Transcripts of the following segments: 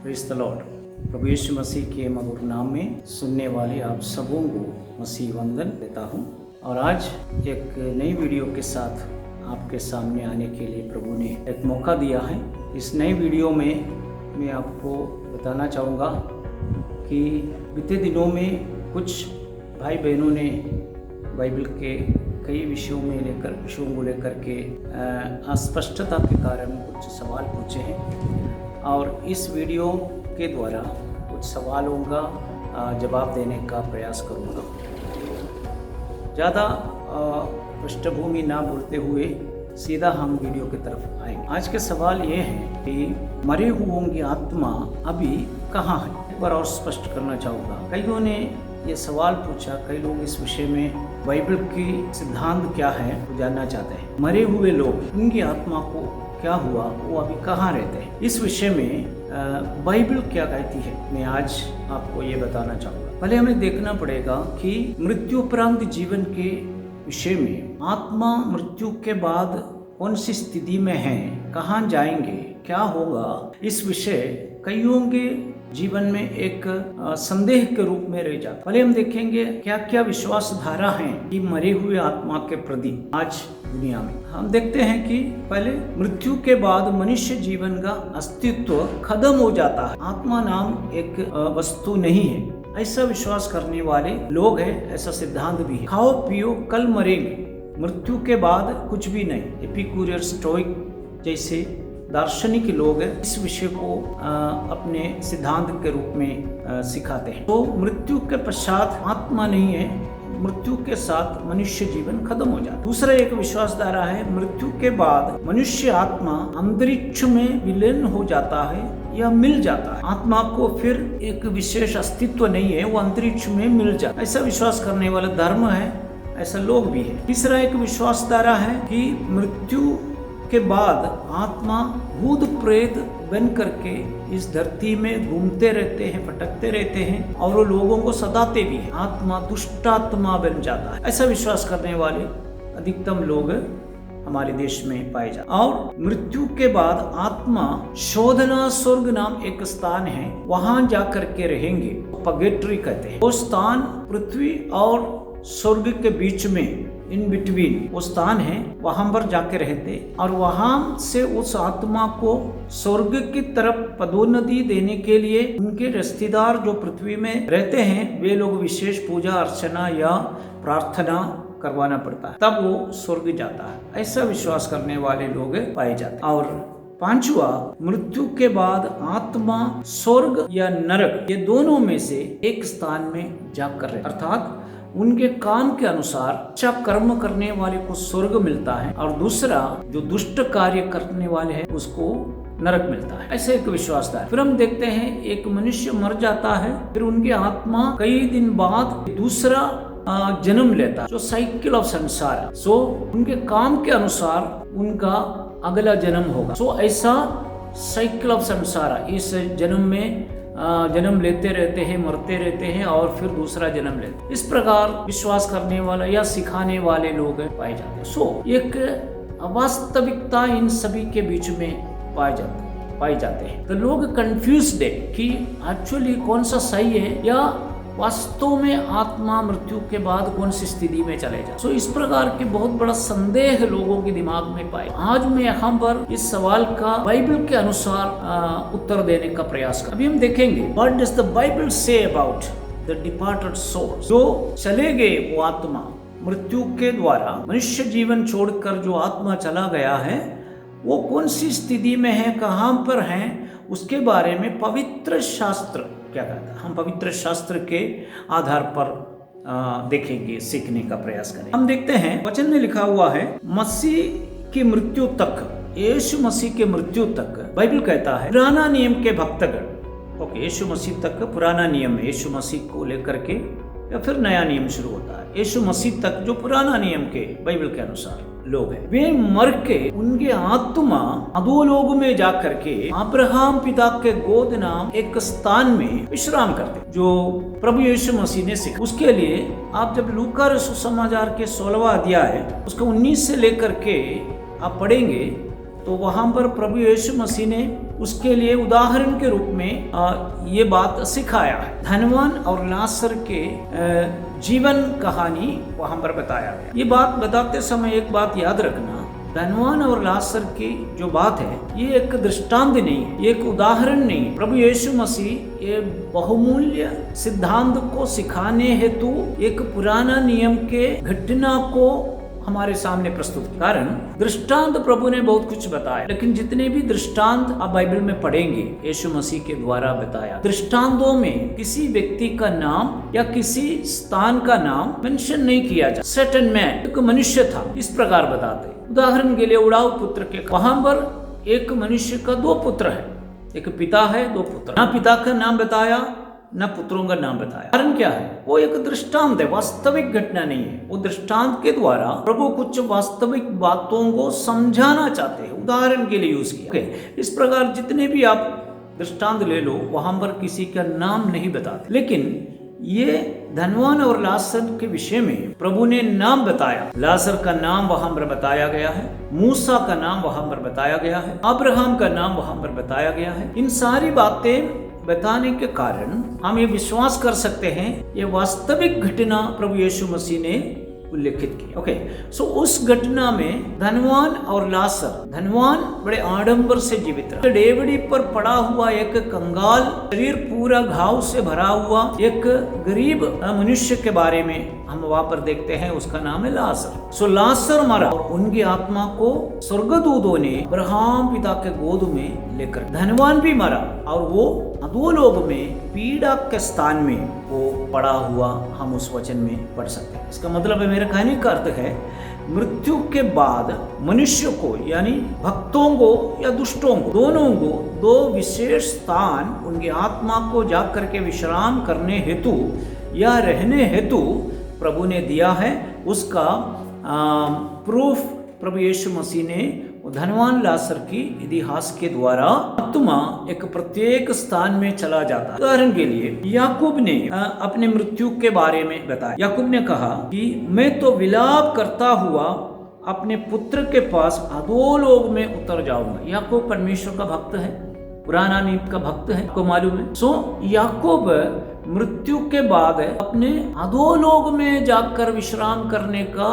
Praise the lord. प्रभु यीशु मसीह के मधुर नाम में सुनने वाले आप सबों को मसीह वंदन देता हूँ। और आज एक नई वीडियो के साथ आपके सामने आने के लिए प्रभु ने एक मौका दिया है। इस नई वीडियो में मैं आपको बताना चाहूँगा कि बीते दिनों में कुछ भाई बहनों ने बाइबल के कई विषयों को लेकर के अस्पष्टता के कारण कुछ सवाल पूछे हैं और इस वीडियो के द्वारा कुछ सवालों का जवाब देने का प्रयास करूँगा। ज़्यादा पृष्ठभूमि ना बोलते हुए सीधा हम वीडियो की तरफ आएंगे। आज के सवाल ये हैं कि मरे हुओं की आत्मा अभी कहाँ है। एक बार और स्पष्ट करना चाहूँगा, कईयों ने ये सवाल पूछा, कई लोग इस विषय में बाइबल की सिद्धांत क्या है वो जानना चाहते हैं। मरे हुए लोग, उनकी आत्मा को क्या हुआ, वो अभी कहाँ रहते हैं, इस विषय में बाइबल क्या कहती है, मैं आज आपको ये बताना चाहूँगा। पहले हमें देखना पड़ेगा कि मृत्युपरांत जीवन के विषय में आत्मा मृत्यु के बाद कौन सी स्थिति में है, कहाँ जाएंगे, क्या होगा, इस विषय कईयों के जीवन में एक संदेह के रूप में रह जाता। पहले हम देखेंगे क्या क्या विश्वास धारा है कि मरे हुए आत्मा के प्रति आज दुनिया में। हम देखते हैं कि पहले मृत्यु के बाद मनुष्य जीवन का अस्तित्व खत्म हो जाता है, आत्मा नाम एक वस्तु नहीं है, ऐसा विश्वास करने वाले लोग हैं। ऐसा सिद्धांत भी है। खाओ पियो कल मरेंगे, मृत्यु के बाद कुछ भी नहीं। एपिक्यूरियर, स्टोइक जैसे दार्शनिक लोग इस विषय को अपने सिद्धांत के रूप में सिखाते हैं। तो मृत्यु के पश्चात आत्मा नहीं है, मृत्यु के साथ मनुष्य जीवन खत्म हो जाता है। दूसरा एक विश्वासधारा है मृत्यु के बाद मनुष्य आत्मा अंतरिक्ष में विलीन हो जाता है या मिल जाता है। आत्मा को फिर एक विशेष अस्तित्व नहीं है, वो अंतरिक्ष में मिल जाता है। ऐसा विश्वास करने वाला धर्म है, ऐसा लोग भी है। तीसरा एक विश्वासधारा है कि मृत्यु के बाद आत्मा भूत प्रेत बन करके इस धरती में घूमते रहते हैं, भटकते रहते हैं और वो लोगों को सताते भी हैं। आत्मा दुष्टात्मा बन जाता है। ऐसा विश्वास करने वाले अधिकतम लोग हमारे देश में पाए जाते हैं। और मृत्यु के बाद आत्मा शोधना स्वर्ग नाम एक स्थान है, वहां जाकर के रहेंगे, पगेट्री कहते हैं। वो स्थान पृथ्वी और स्वर्ग के बीच में, इन बिटवीन वो स्थान है, वहां पर जाके रहते और वहां से उस आत्मा को स्वर्ग की तरफ पदोन्नति देने के लिए उनके रिश्तेदार जो पृथ्वी में रहते हैं वे लोग विशेष पूजा अर्चना या प्रार्थना करवाना पड़ता है, तब वो स्वर्ग जाता है। ऐसा विश्वास करने वाले लोग पाए जाते हैं। और पांचवा, मृत्यु के बाद आत्मा स्वर्ग या नरक ये दोनों में से एक स्थान में जाकर रहे, अर्थात उनके काम के अनुसार अच्छा कर्म करने वाले को स्वर्ग मिलता है और दूसरा जो दुष्ट कार्य करने वाले हैं उसको नरक मिलता है। ऐसे एक विश्वास था। फिर हम देखते हैं एक मनुष्य मर जाता है, फिर उनकी आत्मा कई दिन बाद दूसरा जन्म लेता है, जो साइकिल ऑफ संसार है। सो उनके काम के अनुसार उनका अगला जन्म होगा। सो ऐसा साइकिल ऑफ संसार है। इस जन्म में जन्म लेते रहते हैं, मरते रहते हैं और फिर दूसरा जन्म लेते हैं। इस प्रकार विश्वास करने वाला या सिखाने वाले लोग पाए जाते हैं। सो एक अवास्तविकता इन सभी के बीच में पाए जाते हैं। तो लोग कंफ्यूज्ड है कि एक्चुअली कौन सा सही है या वास्तव में आत्मा मृत्यु के बाद कौन सी स्थिति में चले जाए। सो इस प्रकार के बहुत बड़ा संदेह लोगों के दिमाग में पाए। आज मैं यहाँ पर इस सवाल का बाइबल के अनुसार उत्तर देने का प्रयास कर। अभी हम देखेंगे what does the Bible say about the departed soul. जो चले गए वो आत्मा, मृत्यु के द्वारा मनुष्य जीवन छोड़कर जो आत्मा चला गया है वो कौन सी स्थिति में है, कहाँ पर है, उसके बारे में पवित्र शास्त्र क्या कहता है। हम पवित्र शास्त्र के आधार पर देखेंगे, सीखने का प्रयास करें। हम देखते हैं वचन में लिखा हुआ है मसीह की मृत्यु तक, यीशु मसीह के मृत्यु तक बाइबल कहता है पुराना नियम के भक्तगण। ओके, यीशु मसीह तक पुराना नियम है, यीशु मसीह को लेकर के या फिर नया नियम शुरू होता है। यीशु मसीह तक जो पुराना नियम के बाइबल के अनुसार लोग हैं, वे मर के उनके आत्मा अधोलोक में जाकर के अब्राहम पिता के गोद नाम एक स्थान में विश्राम करते, जो प्रभु यीशु मसीह ने सीखा। उसके लिए आप जब लूका सुसमाचार के 16वां अध्याय उसका 19 से लेकर के आप पढ़ेंगे तो वहां पर प्रभु यीशु मसीह ने उसके लिए उदाहरण के रूप में ये बात सिखाया है। धनवान और लाजर के जीवन कहानी वहां पर बताया गया। ये बात बताते समय एक बात याद रखना, धनवान और लाजर की जो बात है ये एक दृष्टांत नहीं है, ये एक उदाहरण नहीं है। प्रभु यीशु मसीह ये बहुमूल्य सिद्धांत को सिखाने हेतु एक पुराना नियम के घटना को हमारे सामने प्रस्तुत। कारण दृष्टांत प्रभु ने बहुत कुछ बताया, लेकिन जितने भी दृष्टांत आप बाइबल में पढ़ेंगे यीशु मसीह के द्वारा बताया, दृष्टांतों में किसी व्यक्ति का नाम या किसी स्थान का नाम मेंशन नहीं किया जाता। सर्टेन मैन, एक मनुष्य था, इस प्रकार बताते। उदाहरण के लिए उड़ाऊ पुत्र के, वहां पर एक मनुष्य का 2 पुत्र है, एक पिता है 2 पुत्र। ना पिता का नाम बताया न पुत्रों का नाम बताया। कारण क्या है? वो एक दृष्टांत है, वास्तविक घटना नहीं है। वो दृष्टांत के द्वारा प्रभु कुछ वास्तविक बातों को समझाना चाहते हैं, उदाहरण के लिए यूज किया। इस प्रकार जितने भी आप दृष्टांत ले लो वहां पर किसी का नाम नहीं बताते, लेकिन ये धनवान और लाजर के विषय में प्रभु ने नाम बताया। लाजर का नाम वहां पर बताया गया है, मूसा का नाम वहां पर बताया गया है, अब्राहम का नाम वहां पर बताया गया है। इन सारी बातें बताने के कारण हम ये विश्वास कर सकते हैं ये वास्तविक घटना प्रभु यीशु मसीह ने उल्लेखित की। ओके, सो उस घटना में धनवान और लाजर, धनवान बड़े आडंबर से जीवित रहा। डेवड़ी पर पड़ा हुआ एक कंगाल, शरीर पूरा घाव से भरा हुआ एक गरीब मनुष्य के बारे में हम वहां पर देखते हैं, उसका नाम है लाजर। सो लाजर मरा और उनकी आत्मा को स्वर्गदूतों ने अब्राहम पिता के गोद में लेकर, धनवान भी मरा और वो अधोलोक में पीड़ा के स्थान में वो पड़ा हुआ हम उस वचन में पढ़ सकते हैं। इसका मतलब है, मेरे कहने का अर्थ है, मृत्यु के बाद मनुष्य को यानी भक्तों को या दुष्टों को, दोनों को 2 विशेष स्थान उनकी आत्मा को जाकर के विश्राम करने हेतु या रहने हेतु प्रभु ने दिया है। उसका प्रूफ प्रभु यीशु मसीह ने धनवान लाजर की इतिहास के द्वारा आत्मा एक प्रत्येक स्थान में चला जाता है। उदाहरण के लिए याकूब ने अपने मृत्यु के बारे में बताया। याकूब ने कहा कि मैं तो विलाप करता हुआ अपने पुत्र के पास अधोलोक में उतर जाऊंगा। याकूब परमेश्वर का भक्त है, पुराना नियम का भक्त है, आपको मालूम है। सो याकूब मृत्यु के बाद अपने अधोलोक में जाकर विश्राम करने का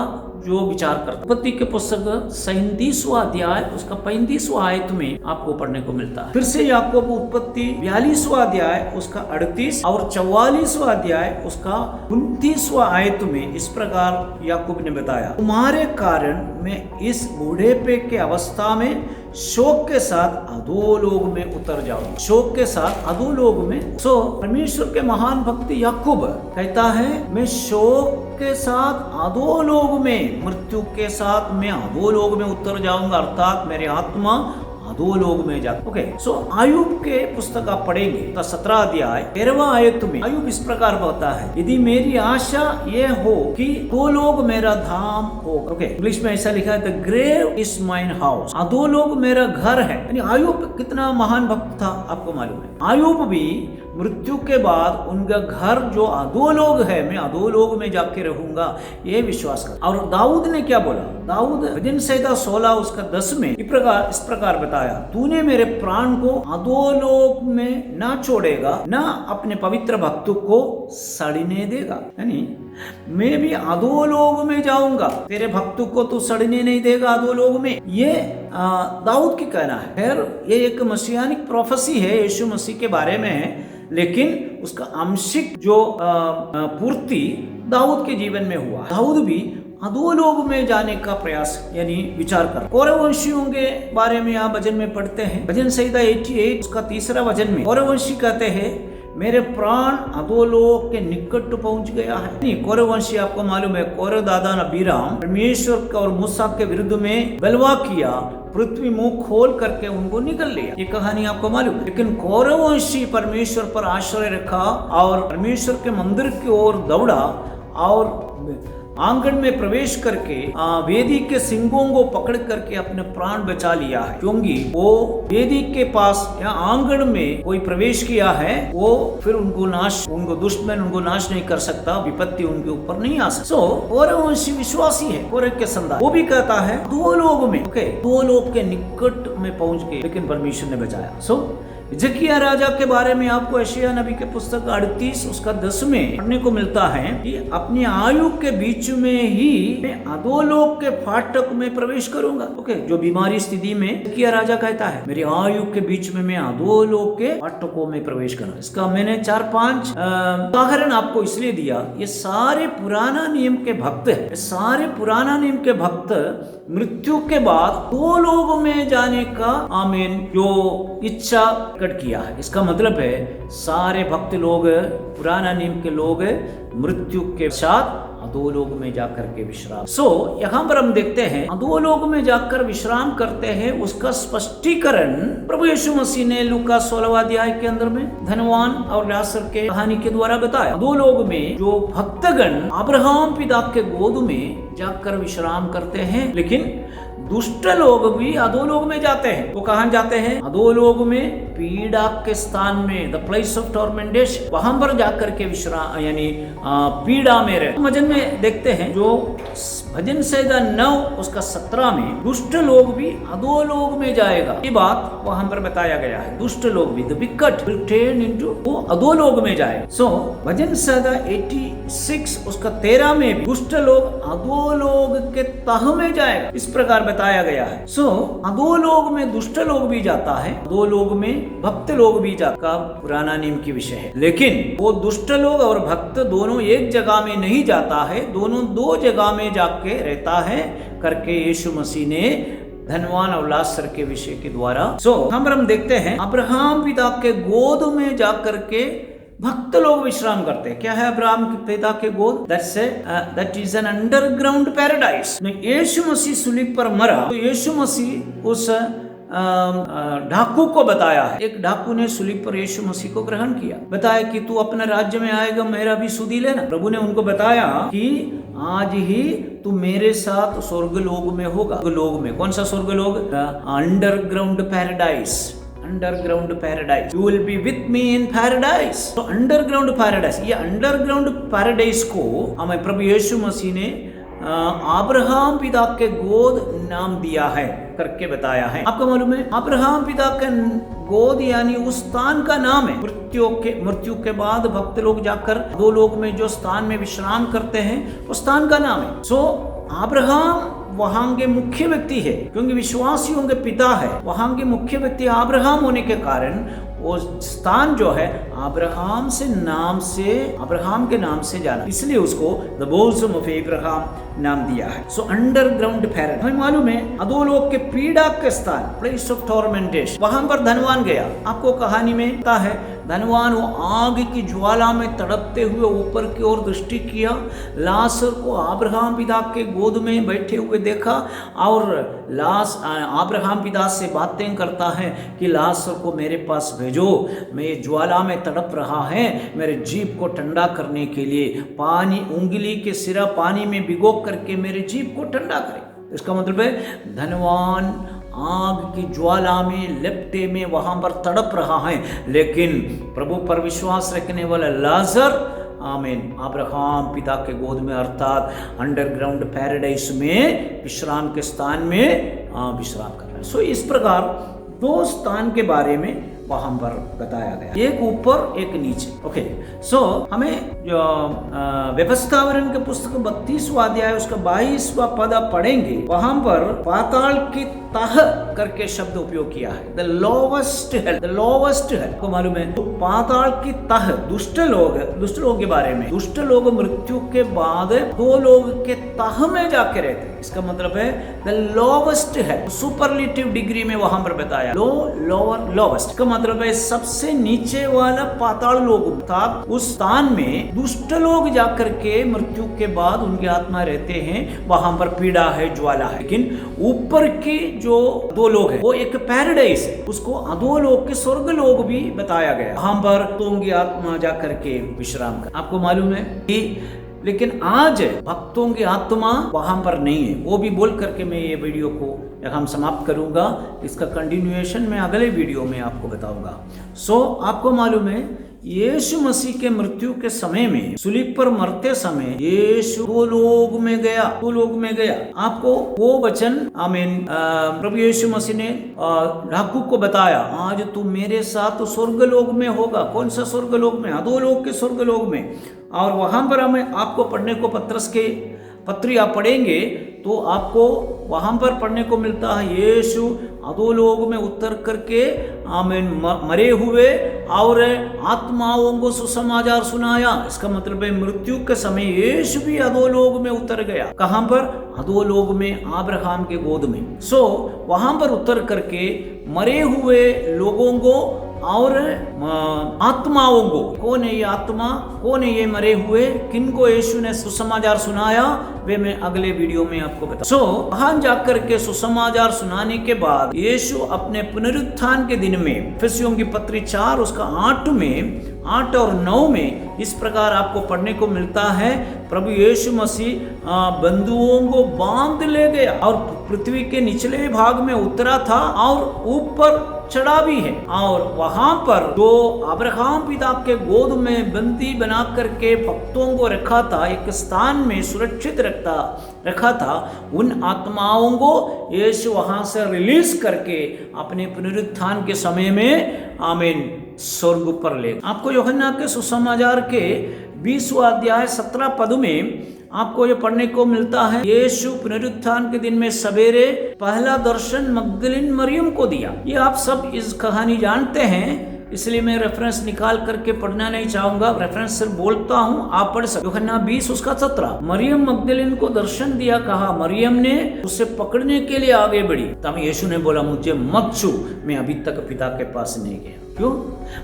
जो विचार करता। उत्पत्ति के पुस्तक 37वां अध्याय उसका 35वां आयत में आपको पढ़ने को मिलता है। फिर से याकूब उत्पत्ति 42वां अध्याय उसका 38 और 44वां अध्याय उसका 29वां आयत में इस प्रकार याकूब ने बताया, तुम्हारे कारण मैं इस बूढ़ेपे के अवस्था में शोक के साथ अधोलोक में उतर जाऊंगा। शोक के साथ अधोलोक में। सो परमेश्वर के महान भक्त याकूब कहता है, मैं शोक के साथ अधोलोक में, मृत्यु के साथ मैं अधोलोक में उतर जाऊंगा, अर्थात मेरी आत्मा अधोलोक में जाता। ओके, सो आयुब के पुस्तक आप पढ़ेंगे 17 अध्याय 13वां आयत में आयुब इस प्रकार कहता है, यदि मेरी आशा ये हो कि अधोलोक मेरा धाम हो। ओके, इंग्लिश में ऐसा लिखा है, the grave is mine house, अधोलोक मेरा घर है। यानी आयुब कितना महान भक्त था आपको मालूम है। आयुब भी मृत्यु के बाद उनका घर जो अधोलोक है, मैं अधोलोक में जाके रहूंगा, ये विश्वास कर। और दाऊद ने क्या बोला? दाऊद भजन संहिता 16 उसका 10 में इस प्रकार बताया, तूने मेरे प्राण को अधोलोक में ना छोड़ेगा, ना अपने पवित्र भक्त को सड़ने देगा। यानी मैं भी अधोलोक में जाऊंगा, तेरे भक्त को तू सड़ने नहीं देगा अधोलोक में। ये दाऊद की कहना है। खैर ये एक मसीहानिक प्रोफेसी है, यीशु मसीह के बारे में है, लेकिन उसका आंशिक जो पूर्ति दाऊद के जीवन में हुआ। दाऊद भी अधोलोक में जाने का प्रयास यानी विचार कर। कौरववंशियों के बारे में आप भजन में पढ़ते हैं, भजन संहिता 88 उसका 3रा वचन में कौरववंशी कहते हैं, मेरे प्राण अधोलोक के निकट पहुंच गया है। नहीं, कौरववंशी आपको मालूम है, कौरव दादा अबीराम परमेश्वर और मूसा के विरुद्ध में बलवा किया, पृथ्वी मुंह खोल करके उनको निकल लिया, ये कहानी आपको मालूम है। लेकिन कौरववंशी परमेश्वर पर आश्रय रखा और परमेश्वर के मंदिर की ओर दौड़ा और आंगन में प्रवेश करके वेदी के सिंगों को पकड़ करके अपने प्राण बचा लिया है, क्योंकि वो वेदी के पास या आंगन में कोई प्रवेश किया है, वो फिर उनको दुश्मन उनको नाश नहीं कर सकता, विपत्ति उनके ऊपर नहीं आ सकती। और विश्वासी है और के संदान, वो भी कहता है दो लोग में, दो लोग के निकट में पहुंच के, लेकिन परमेश्वर ने बचाया। हिजकिय्याह राजा के बारे में आपको यशायाह नबी के पुस्तक 38 उसका 10 में पढ़ने को मिलता है कि अपनी आयु के बीच में ही मैं अधोलोक के फाटक में प्रवेश करूंगा। जो बीमारी स्थिति में हिजकिय्याह राजा कहता है मेरी आयु के बीच में मैं अधोलोक के फाटकों में प्रवेश करूंगा। इसका मैंने 4-5 उदाहरण आपको इसलिए दिया, ये सारे पुराना नियम के भक्त है, ये सारे पुराना नियम के भक्त मृत्यु के बाद दो लोगों में जाने का आमीन जो इच्छा प्रकट किया है। इसका मतलब है सारे भक्त लोग, पुराना नियम के लोग मृत्यु के साथ अधोलोक में जाकर के विश्राम। यहाँ पर हम देखते हैं अधोलोक में जाकर विश्राम करते हैं, उसका स्पष्टीकरण प्रभु यीशु मसीह ने लूका 16 अध्याय के अंदर में धनवान और लाजर के कहानी के द्वारा बताया। अधोलोक में जो भक्तगण अब्राहम पिता के गोद में जाकर विश्राम करते हैं, लेकिन दुष्ट लोग भी अधोलोक में जाते हैं। वो कहाँ जाते हैं? अधोलोक में पीड़ा के स्थान में, द प्लेस ऑफ टॉर्मेंटेशन, वहां पर जाकर के विश्राम यानी पीड़ा में रहे। भजन में देखते हैं जो भजन संहिता 9 उसका 17 में दुष्ट लोग भी अधोलोक में जाएगा, ये बात वहां पर बताया गया है। दुष्ट लोग भी, द विकट विल टर्न इनटू, वो अधोलोक में जाए। भजन संहिता 86 उसका 13 में भी दुष्ट लोग अधोलोक के तह में जाएगा, इस प्रकार बताया गया है। अधोलोक में दुष्ट लोग भी जाता है, अधोलोक में भक्त लोग भी जाता, पुराना नियम की विषय है। लेकिन वो दुष्ट लोग और भक्त दोनों एक जगह में नहीं जाता है, दोनों दो जगह में जाके रहता है करके यीशु मसीह ने धनवान और लाजर के विषय के द्वारा हम देखते हैं। अब्राहम पिता के गोद में जाकर के भक्त लोग विश्राम करते हैं। क्या है अब्राहम के पिता के गोद? That is an underground paradise. Yeshu Masih सूलीब पर मरा तो यीशु मसीह उस डाकू को बताया है, एक डाकू ने सूलीब पर यीशु मसीह को ग्रहण किया, बताया कि तू अपने राज्य में आएगा, मेरा भी सुधि लेना। प्रभु ने उनको बताया कि आज ही तू मेरे साथ स्वर्गलोक में होगा। स्वर्गलोक में कौन सा स्वर्गलोक? Underground paradise, underground paradise, you will be with me in paradise. तो अंडरग्राउंड पैराडाइज, ये अंडरग्राउंड पैराडाइज को हमें प्रभु यीशु मसीह ने अब्राहम पिता के गोद नाम दिया है करके बताया है। आपको मालूम है अब्राहम पिता के गोद यानी उस स्थान का नाम है। मृत्यु के बाद भक्त लोग जाकर दो लोग में जो स्थान में विश्राम करते हैं उस स्थान का नाम है। अब्राहम वहां के मुख्य व्यक्ति है, क्योंकि विश्वासियों के पिता है। वहां के मुख्य व्यक्ति अब्राहम होने के कारण वो स्थान जो है अब्राहम के नाम से जाना, इसलिए उसको द बोज़म ऑफ अब्राहम नाम दिया है। अंडरग्राउंड पैराडाइज, हमें मालूम है अधोलोक के पीड़ा के स्थान, प्लेस ऑफ टॉर्मेंटेशन, वहां पर धनवान गया। आपको कहानी में पता है धनवान वो आग की ज्वाला में तड़पते हुए ऊपर की ओर दृष्टि किया, लाजर को अब्राहम पिता के गोद में बैठे हुए देखा और अब्राहम पिता से बातें करता है कि लाजर को मेरे पास भेजो, मैं ज्वाला में तड़प रहा है, मेरे जीभ को ठंडा करने के लिए पानी, उंगली के सिरा पानी में भिगो करके मेरे जीभ को ठंडा करे। इसका मतलब है धनवान आग की ज्वाला में लिपटे में वहां पर तड़प रहा है, लेकिन प्रभु पर विश्वास रखने वाला लाजर आमीन अब्राहम पिता के गोद में अर्थात अंडरग्राउंड पैराडाइज में विश्राम के स्थान में विश्राम कर रहा है। इस प्रकार दो स्थान के बारे में वहां पर बताया गया, एक ऊपर एक नीचे। हमें जो व्यवस्थावरण के पुस्तक 32वां अध्याय उसका 22वां पद पढ़ेंगे, वहां पर पाताल की तह करके शब्द उपयोग किया है, the lowest hello, the lowest hello. को मालूम है तो पाताल की तह दुष्ट लोग के बारे में, दुष्ट लोग मृत्यु के बाद दो लोग के तह में जाके रहते हैं। इसका मतलब है the lowest hello, superlative degree में वहां पर बताया, लोअर लोवेस्ट का मतलब है सबसे नीचे वाला पाताल लोग, अर्थात उस स्थान में दुष्ट लोग जाकर के मृत्यु के बाद उनकी आत्मा रहते हैं, वहां पर पीड़ा है, ज्वाला है। लेकिन ऊपर की जो दो लोग है वो एक पैराडाइज है, उसको अधोलोक के स्वर्ग लोग भी बताया गया, वहां पर तो उनकी आत्मा जाकर के विश्राम कर। आपको मालूम है कि लेकिन आज भक्तों की आत्मा वहां पर नहीं है। वो भी बोल करके मैं ये वीडियो को हम समाप्त करूंगा। इसका कंटिन्यूएशन मैं अगले वीडियो में आपको बताऊंगा। आपको मालूम है यीशु मसीह के मृत्यु के समय में, सूलीब पर मरते समय यीशु दो लोग में गया। आपको वो वचन आमीन प्रभु यीशु मसीह ने याकूब को बताया, आज तू मेरे साथ स्वर्गलोक में होगा। कौन सा स्वर्गलोक में? अधोलोक के स्वर्गलोक में। और वहां पर हमें आपको पढ़ने को पत्रस के पत्री आप पढ़ेंगे तो आपको वहां पर पढ़ने को मिलता है यीशु अधोलोक में उतर करके आमीन मरे हुए और आत्माओं को सुसमाचार सुनाया। इसका मतलब है मृत्यु के समय यीशु भी अधोलोक में उतर गया। कहां पर? अधोलोक में, अब्राहम के गोद में। वहां पर उतर करके मरे हुए लोगों को और आत्माओं को, कौन है ये आत्मा, कौन है ये मरे हुए, किनको यीशु ने सुसमाचार सुनाया, वे मैं अगले वीडियो में आपको बताऊं। वहां जाकर के सुसमाचार सुनाने के बाद यीशु अपने पुनरुत्थान के दिन में, इफिसियों की पत्री 4 उसका 8 और 9 में इस प्रकार आपको पढ़ने को मिलता है, प्रभु यीशु मसीह बंधुओं को बांध ले गया और पृथ्वी के निचले भाग में उतरा था और ऊपर चढ़ा भी है। और वहां पर जो अब्राहम पिता के गोद में बंदी बना करके भक्तों को रखा था, एक स्थान में सुरक्षित रखा था, उन आत्माओं को यीशु वहां से रिलीज करके अपने पुनरुत्थान के समय में आमीन स्वर्ग पर ले। आपको यूहन्ना के सुसमाचार के 20वां अध्याय 17 पद में आपको ये पढ़ने को मिलता है, यीशु पुनरुत्थान के दिन में सवेरे पहला दर्शन मगदलीन मरियम को दिया। ये आप सब इस कहानी जानते हैं, इसलिए मैं रेफरेंस निकाल करके पढ़ना नहीं चाहूंगा, रेफरेंस सिर्फ बोलता हूं, आप पढ़ सकते। यूहन्ना 20 उसका 17, मरियम मगदलीन को दर्शन दिया, कहा मरियम ने उसे पकड़ने के लिए आगे बढ़ी, तब यीशु ने बोला मुझे मत छू, मैं अभी तक पिता के पास नहीं गया। क्यों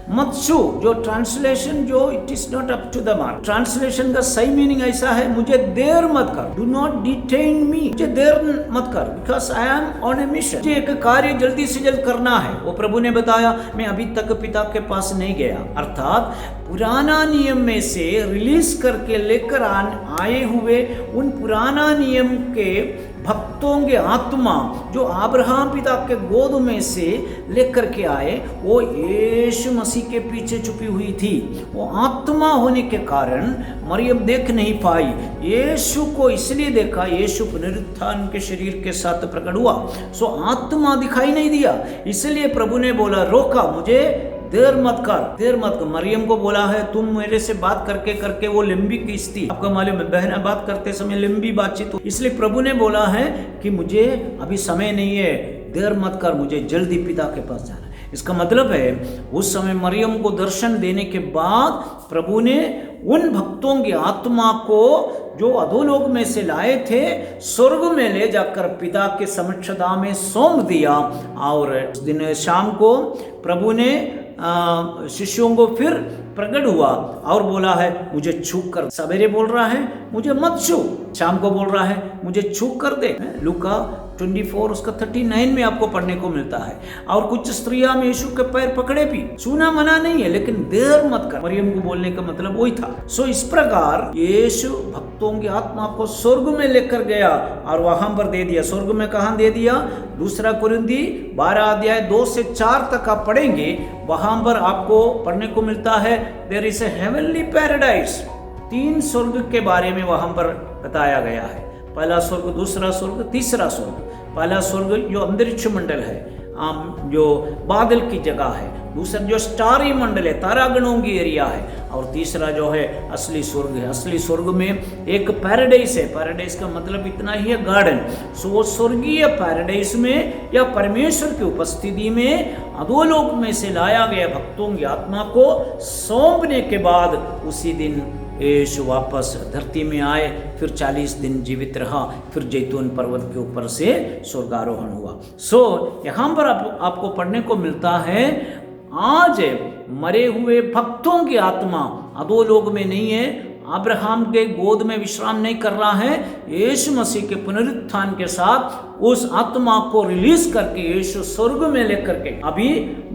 मत छू? जो ट्रांसलेशन जो it is not up to the mark, translation का सही मीनिंग ऐसा है, मुझे देर मत कर, डू नॉट डिटेन मी, मुझे देर मत कर, because I am on A mission, मुझे एक कार्य जल्दी से जल्द करना है। वो प्रभु ने बताया मैं अभी तक पिता के पास नहीं गया। अर्थात पुराना नियम में से रिलीज करके लेकर आए हुए उन पुराना नियम के भक्तों के आत्मा जो अब्राहम पिता के गोद में से लेकर के आए, वो यीशु मसीह के पीछे छुपी हुई थी। वो आत्मा होने के कारण मरियम देख नहीं पाई। यीशु को इसलिए देखा, यीशु पुनरुत्थान के शरीर के साथ प्रकट हुआ, आत्मा दिखाई नहीं दिया। इसलिए प्रभु ने बोला रोका, मुझे देर मत कर। मरियम को बोला है तुम मेरे से बात करके करके, वो लंबी किस्ती, आपका मालूम है बहना बात करते समय लंबी बातचीत, इसलिए प्रभु ने बोला है कि मुझे अभी समय नहीं है, देर मत कर, मुझे जल्दी पिता के पास जाना है। इसका मतलब है उस समय मरियम को दर्शन देने के बाद प्रभु ने उन भक्तों की आत्मा को जो अधोलोक में से लाए थे स्वर्ग में ले जाकर पिता के समक्षता में सौंप दिया। और उस दिन शाम को प्रभु ने शिष्यों को फिर प्रकट हुआ और बोला है मुझे छू कर। सवेरे बोल रहा है मुझे मत छू, शाम को बोल रहा है मुझे छू कर दे। लूका 24 उसका 39 में आपको पढ़ने को मिलता है। और कुछ स्त्रियां में यीशु के पैर पकड़े भी, छूना मना नहीं है लेकिन देर मत कर, मरियम को बोलने का मतलब वही था। इस प्रकार यीशु भक्तों की आत्मा को स्वर्ग में लेकर गया और वहां पर दे दिया। स्वर्ग में कहां दे दिया? 2 कुरिन्थी 12 अध्याय 2 से 4 तक आप पढ़ेंगे, वहां पर आपको पढ़ने को मिलता है there is a heavenly paradise. 3 स्वर्ग के बारे में वहां पर बताया गया है। पहला स्वर्ग, दूसरा स्वर्ग, तीसरा स्वर्ग। पहला स्वर्ग जो अंतरिक्ष मंडल है, जो बादल की जगह है, दूसरा जो स्टारी मंडल है, तारागणों की एरिया है, और तीसरा जो है असली स्वर्ग है। असली स्वर्ग में एक पैराडाइस है, पैराडाइस का मतलब इतना ही है गार्डन। वो स्वर्गीय पैराडाइस में या परमेश्वर की उपस्थिति में अधोलोक में से लाया गया भक्तों की आत्मा को सौंपने के बाद उसी दिन यीशु वापस धरती में आए, फिर 40 दिन जीवित रहा, फिर जैतून पर्वत के ऊपर से स्वर्गारोहण हुआ। यहाँ पर आपको पढ़ने को मिलता है आज मरे हुए भक्तों की आत्मा अधोलोक में नहीं है, अब्राहम के गोद में विश्राम नहीं कर रहा है, यीशु मसीह के पुनरुत्थान के साथ उस आत्मा को रिलीज करके यीशु स्वर्ग में लेकर के अभी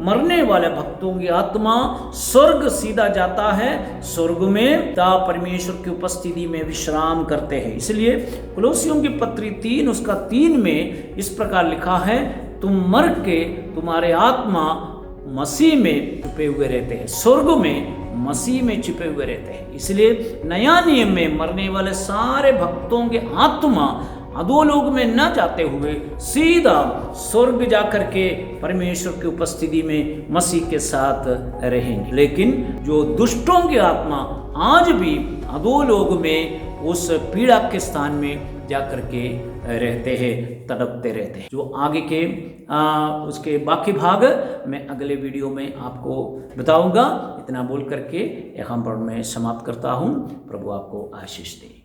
मरने वाले भक्तों की आत्मा स्वर्ग सीधा जाता है, स्वर्ग में परमेश्वर की उपस्थिति में विश्राम करते हैं। इसलिए कुलोसियों की पत्री 3 उसका 3 में इस प्रकार लिखा है, तुम मर के तुम्हारे आत्मा मसीह में छुपे हुए रहते हैं, स्वर्ग में मसीह में छुपे हुए रहते हैं। इसलिए नया नियम में मरने वाले सारे भक्तों के आत्मा अधोलोक में न जाते हुए सीधा स्वर्ग जाकर के परमेश्वर की उपस्थिति में मसीह के साथ रहेंगे। लेकिन जो दुष्टों की आत्मा आज भी अधोलोक में उस पीड़ा के स्थान में जाकर के रहते हैं, तड़पते रहते हैं। जो आगे के उसके बाकी भाग मैं अगले वीडियो में आपको बताऊंगा। इतना बोल करके यहाँ पर मैं समाप्त करता हूँ। प्रभु आपको आशीष दे।